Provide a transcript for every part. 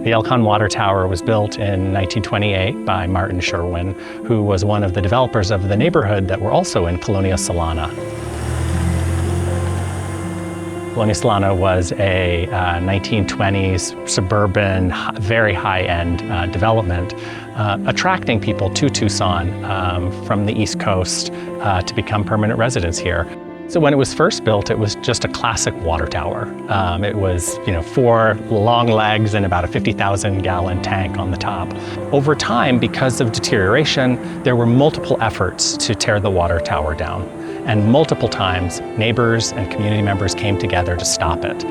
The Elkhorn Water Tower was built in 1928 by Martin Sherwin, who was one of the developers of the neighborhood that were also in Colonia Solana. Colonia Solana was a 1920s suburban, very high-end development, attracting people to Tucson from the East Coast to become permanent residents here. So when it was first built, it was just a classic water tower. It was, 4 long legs and about a 50,000-gallon tank on the top. Over time, because of deterioration, there were multiple efforts to tear the water tower down. And multiple times, neighbors and community members came together to stop it.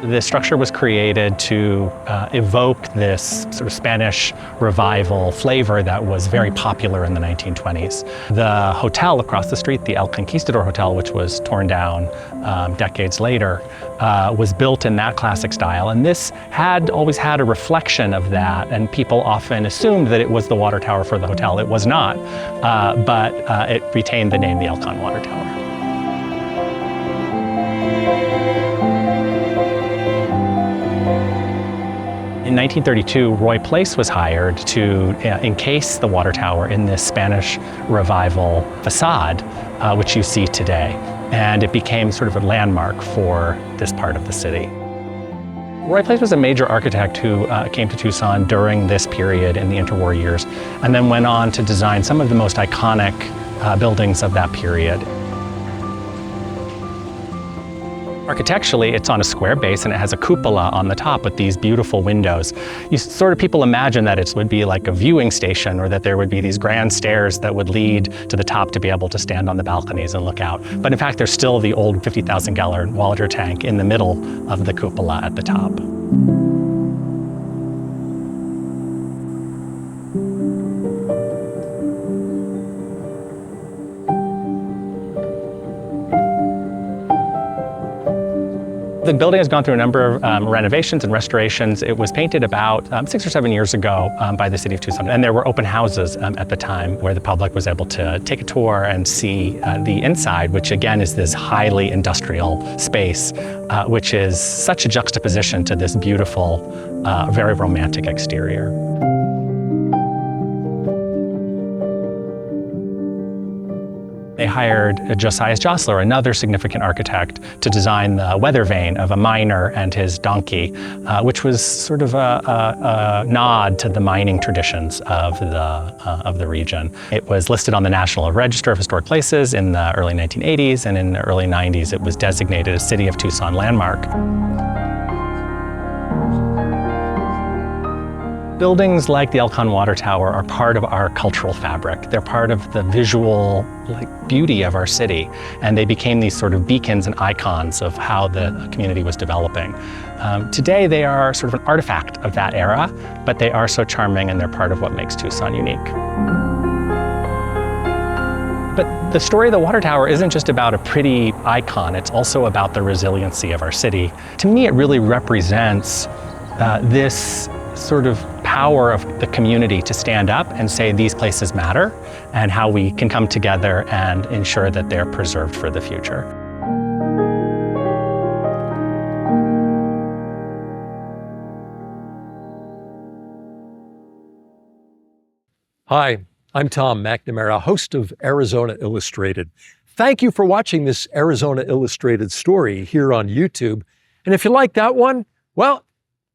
The structure was created to evoke this sort of Spanish revival flavor that was very popular in the 1920s. The hotel across the street, the El Conquistador Hotel, which was torn down decades later, was built in that classic style. And this had always had a reflection of that, and people often assumed that it was the water tower for the hotel. It was not, but it retained the name the Elkhorn Water Tower. In 1932, Roy Place was hired to encase the water tower in this Spanish revival facade, which you see today. And it became sort of a landmark for this part of the city. Roy Place was a major architect who came to Tucson during this period in the interwar years, and then went on to design some of the most iconic buildings of that period. Architecturally, it's on a square base and it has a cupola on the top with these beautiful windows. People imagine that it would be like a viewing station, or that there would be these grand stairs that would lead to the top to be able to stand on the balconies and look out. But in fact, there's still the old 50,000-gallon water tank in the middle of the cupola at the top. The building has gone through a number of renovations and restorations. It was painted about 6 or 7 years ago by the city of Tucson, and there were open houses at the time where the public was able to take a tour and see the inside, which again is this highly industrial space, which is such a juxtaposition to this beautiful, very romantic exterior. They hired Josias Jostler, another significant architect, to design the weather vane of a miner and his donkey, which was sort of a nod to the mining traditions of the region. It was listed on the National Register of Historic Places in the early 1980s, and in the early 90s it was designated a City of Tucson landmark. Buildings like the Elkhorn Water Tower are part of our cultural fabric. They're part of the visual beauty of our city, and they became these sort of beacons and icons of how the community was developing. Today they are sort of an artifact of that era, but they are so charming and they're part of what makes Tucson unique. But the story of the water tower isn't just about a pretty icon, it's also about the resiliency of our city. To me, it really represents this sort of power of the community to stand up and say these places matter, and how we can come together and ensure that they're preserved for the future. Hi, I'm Tom McNamara, host of Arizona Illustrated. Thank you for watching this Arizona Illustrated story here on YouTube. And if you like that one, well,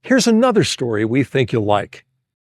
here's another story we think you'll like.